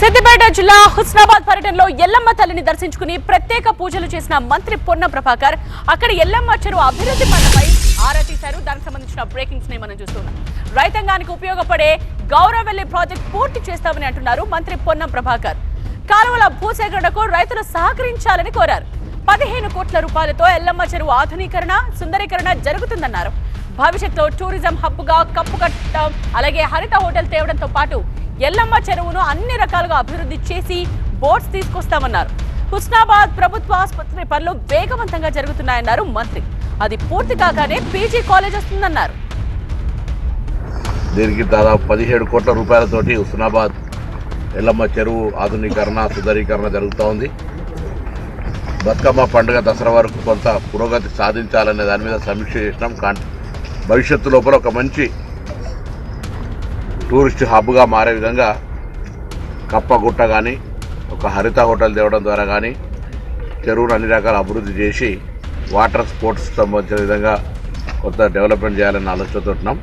సిద్దిపేట జిల్లా హుస్నాబాద్ పర్యటనలో ఎల్లమ్మ తల్లిని దర్శించుకుని ప్రత్యేక పూజలు చేసిన మంత్రి పొన్నం ప్రభాకర్ అక్కడ ఎల్లమ్మ చెరువు అభివృద్ధి పనులపై ఆరా తీశారు. దానికి సంబంధించిన బ్రేకింగ్స్ ని మనం చూస్తున్నాం. రైతాంగానికి ఉపయోగపడే గౌరవెల్లి ప్రాజెక్ట్ పూర్తి చేస్తామని అంటున్నారు మంత్రి పొన్నం ప్రభాకర్. కాలువల భూసేకరణకు రైతులు సహకరించాలని కోరారు. 15 కోట్ల రూపాయలతో ఎల్లమ్మ చెరువు ఆధునీకరణ, సుందరీకరణ జరుగుతుందన్నారు. భవిష్యత్తులో టూరిజం హబ్బుగా కప్పు కట్టడం, అలాగే హరిత హోటల్ తేవడంతో పాటు ఎల్లమ్మ చెరువును అన్ని రకాలుగా అభివృద్ధి చేసి బోట్స్ తీసుకొస్తామన్నారు. హుస్నాబాద్ ప్రభుత్వ ఆసుపత్రి పనులు వేగవంతంగా జరుగుతున్నాయన్నారు మంత్రి. అది పూర్తి కాగానే పీజీ కాలేజ్ వస్తుందన్నారు. దీనికి దాదాపు 17 కోట్ల రూపాయలతోటి హుస్నాబాద్ ఎల్లమ్మ చెరువు ఆధునీకరణ, సుందరీకరణ జరుగుతూ ఉంది. బతుకమ్మ పండుగ దసరా వరకు కొంత పురోగతి సాధించాలనే దాని మీద సమీక్ష చేసినాం. భవిష్యత్తు లోపల ఒక మంచి టూరిస్ట్ హబ్గా మారే విధంగా కప్పగుట్ట కానీ, ఒక హరిత హోటల్ తేవడం ద్వారా కానీ చెరువును అన్ని రకాల అభివృద్ధి చేసి వాటర్ స్పోర్ట్స్ సంబంధించిన విధంగా కొంత డెవలప్మెంట్ చేయాలన్న ఆలోచనతో ఉంటున్నాం.